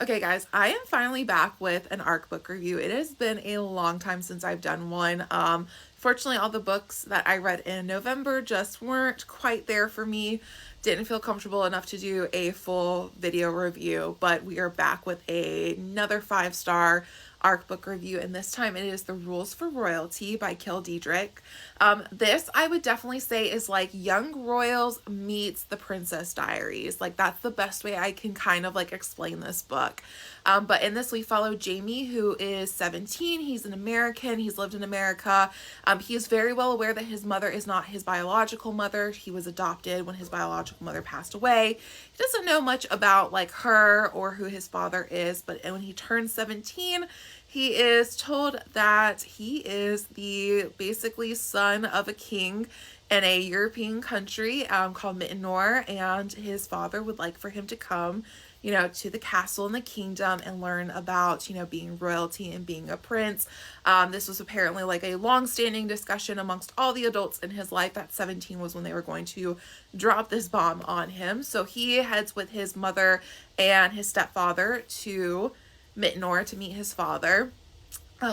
Okay, guys, I am finally back with an ARC book review. It has been a long time since I've done one. Fortunately, all the books that I read in November just weren't quite there for me. Didn't feel comfortable enough to do a full video review, but we are back with another 5-star ARC book review, and this time it is The Rules for Royalty by Cale Dietrich. This I would definitely say is like Young Royals meets The Princess Diaries. Like, that's the best way I can kind of like explain this book. But in this, we follow Jamie, who is 17. He's an American. He's lived in America. He is very well aware that his mother is not his biological mother. He was adopted when his biological mother passed away. He doesn't know much about like her or who his father is, but when he turns 17, he is told that he is the basically son of a king in a European country called Mittenor, and his father would like for him to come, to the castle in the kingdom and learn about, being royalty and being a prince. This was apparently like a long-standing discussion amongst all the adults in his life. That 17 was when they were going to drop this bomb on him. So he heads with his mother and his stepfather to Mittenor to meet his father.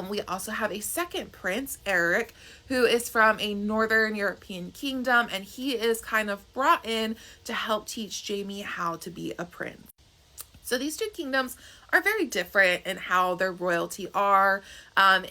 We also have a second prince, Eric, who is from a northern European kingdom, and he is kind of brought in to help teach Jamie how to be a prince. So these two kingdoms are very different in how their royalty are.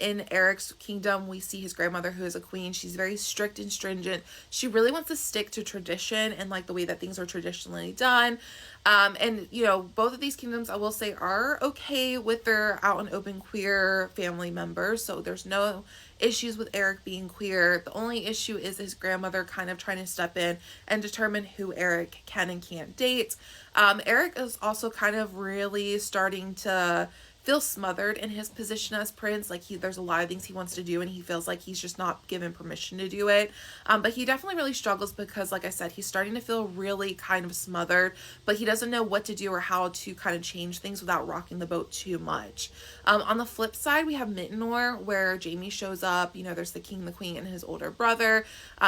In Eric's kingdom, we see his grandmother, who is a queen. She's very strict and stringent. She really wants to stick to tradition and like the way that things are traditionally done. Both of these kingdoms, I will say, are okay with their out and open queer family members. So there's no issues with Eric being queer. The only issue is his grandmother kind of trying to step in and determine who Eric can and can't date. Eric is also kind of really starting to feel smothered in his position as prince. Like, there's a lot of things he wants to do and he feels like he's just not given permission to do it. But he definitely really struggles because, like I said, he's starting to feel really kind of smothered, but he doesn't know what to do or how to kind of change things without rocking the boat too much. On the flip side, we have Mittenor, where Jamie shows up. There's the king, the queen, and his older brother.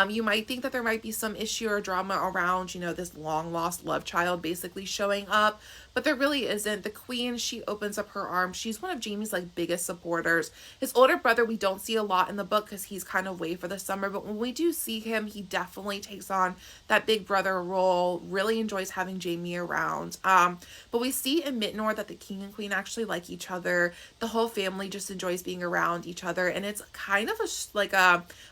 You might think that there might be some issue or drama around, this long lost love child basically showing up, but there really isn't. The queen, she opens up her arms. She's one of Jamie's like biggest supporters. His older brother, we don't see a lot in the book because he's kind of away for the summer, but when we do see him, he definitely takes on that big brother role, really enjoys having Jamie around. But we see in Mittenor that the king and queen actually like each other. The whole family just enjoys being around each other, and it's kind of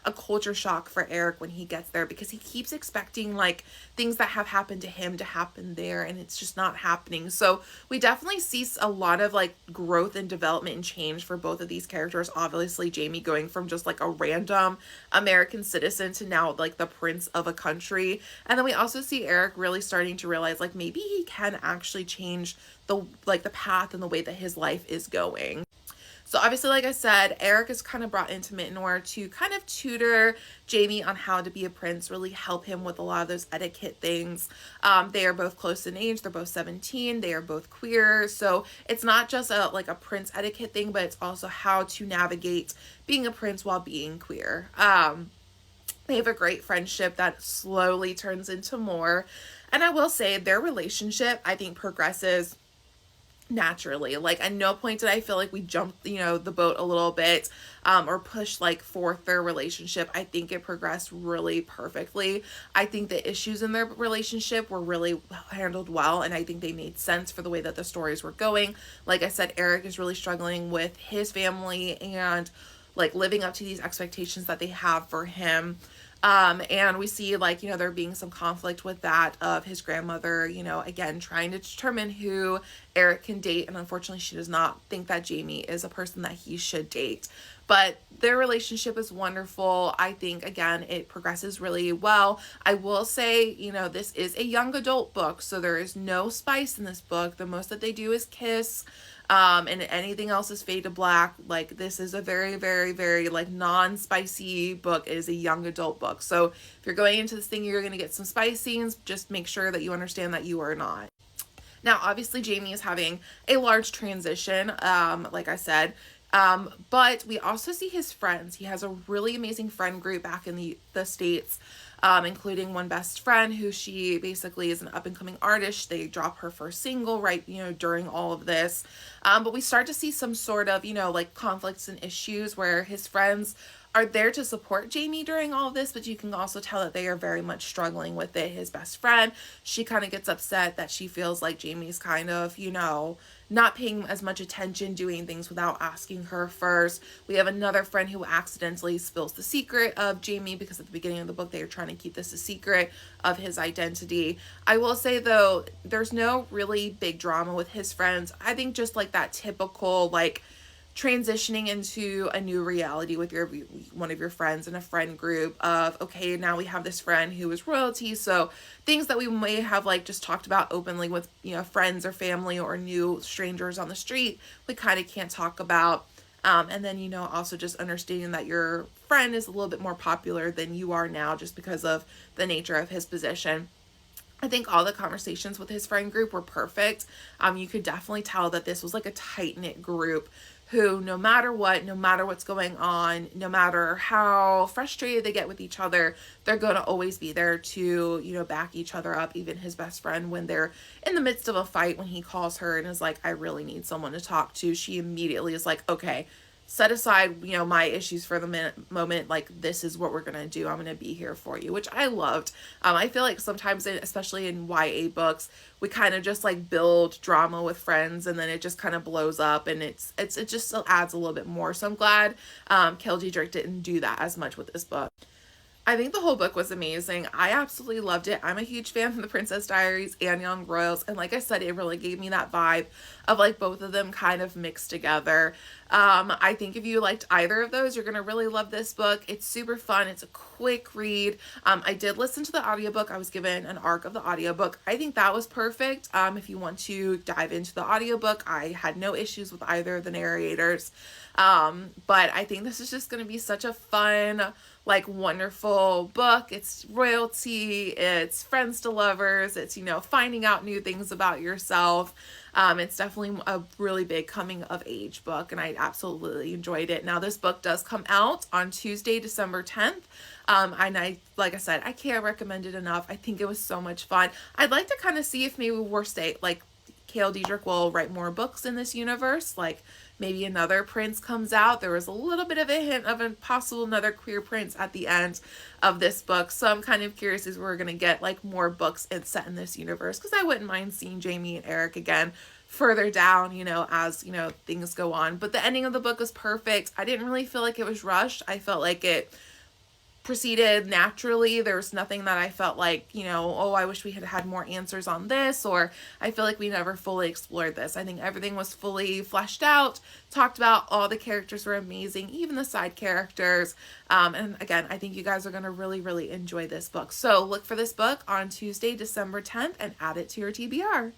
a culture shock for Eric when he gets there, because he keeps expecting like things that have happened to him to happen there, and it's just not happening. So we definitely see a lot of like growth and development and change for both of these characters. Obviously, Jamie going from just like a random American citizen to now like the prince of a country. And then we also see Eric really starting to realize like maybe he can actually change the path and the way that his life is going. So obviously, like I said, Eric is kind of brought into Mittenor to kind of tutor Jamie on how to be a prince, really help him with a lot of those etiquette things. They are both close in age. They're both 17. They are both queer. So it's not just a prince etiquette thing, but it's also how to navigate being a prince while being queer. They have a great friendship that slowly turns into more. And I will say their relationship, I think, progresses naturally. Like, at no point did I feel like we jumped, the boat a little bit, or pushed like forth their relationship. I think it progressed really perfectly. I think the issues in their relationship were really handled well, and I think they made sense for the way that the stories were going. Like I said, Eric is really struggling with his family and like living up to these expectations that they have for him. And we see like, there being some conflict with that of his grandmother, again, trying to determine who Eric can date. And unfortunately, she does not think that Jamie is a person that he should date. But their relationship is wonderful. I think, again, it progresses really well. I will say, this is a young adult book, so there is no spice in this book. The most that they do is kiss. And anything else is fade to black. Like, this is a very, very, very like non-spicy book. It is a young adult book. So if you're going into this thing, you're going to get some spice scenes. Just make sure that you understand that you are not. Now, obviously, Jamie is having a large transition, like I said. But we also see his friends. He has a really amazing friend group back in the States. including one best friend who she basically is an up and coming artist. They drop her first single right, during all of this. But we start to see some sort of, like conflicts and issues where his friends are there to support Jamie during all of this, but you can also tell that they are very much struggling with it. His best friend, she kind of gets upset that she feels like Jamie's kind of, not paying as much attention, doing things without asking her first. We have another friend who accidentally spills the secret of Jamie, because at the beginning of the book they are trying to keep this a secret of his identity. I will say though, there's no really big drama with his friends. I think just like that typical like transitioning into a new reality with one of your friends in a friend group of, okay, now we have this friend who is royalty, so things that we may have like just talked about openly with friends or family or new strangers on the street, we kind of can't talk about. And then also just understanding that your friend is a little bit more popular than you are now just because of the nature of his position. I think all the conversations with his friend group were perfect. You could definitely tell that this was like a tight-knit group who, no matter what, no matter what's going on, no matter how frustrated they get with each other, they're going to always be there to, back each other up. Even his best friend, when they're in the midst of a fight, when he calls her and is like, I really need someone to talk to, she immediately is like, okay, set aside, my issues for the moment. Like, this is what we're going to do. I'm going to be here for you, which I loved. I feel like sometimes, especially in YA books, we kind of just like build drama with friends and then it just kind of blows up, and it just adds a little bit more. So I'm glad Cale Dietrich didn't do that as much with this book. I think the whole book was amazing. I absolutely loved it. I'm a huge fan of The Princess Diaries and Young Royals. And like I said, it really gave me that vibe of like both of them kind of mixed together. I think if you liked either of those, you're going to really love this book. It's super fun. It's a quick read. I did listen to the audiobook. I was given an arc of the audiobook. I think that was perfect. If you want to dive into the audiobook, I had no issues with either of the narrators. But I think this is just going to be such a fun, like wonderful book. It's royalty, it's friends to lovers, it's finding out new things about yourself. It's definitely a really big coming of age book, and I absolutely enjoyed it. Now this book does come out on Tuesday, December 10th. And like I said, I can't recommend it enough. I think it was so much fun. I'd like to kind of see if maybe Cale Dietrich will write more books in this universe, like maybe another prince comes out. There was a little bit of a hint of a possible another queer prince at the end of this book. So I'm kind of curious if we're going to get like more books set in this universe, because I wouldn't mind seeing Jamie and Eric again further down, as, things go on. But the ending of the book was perfect. I didn't really feel like it was rushed. I felt like it proceeded naturally. There was nothing that I felt like, oh, I wish we had had more answers on this, or I feel like we never fully explored this. I think everything was fully fleshed out, talked about. All the characters were amazing, even the side characters. And again, I think you guys are going to really, really enjoy this book. So look for this book on Tuesday, December 10th, and add it to your TBR.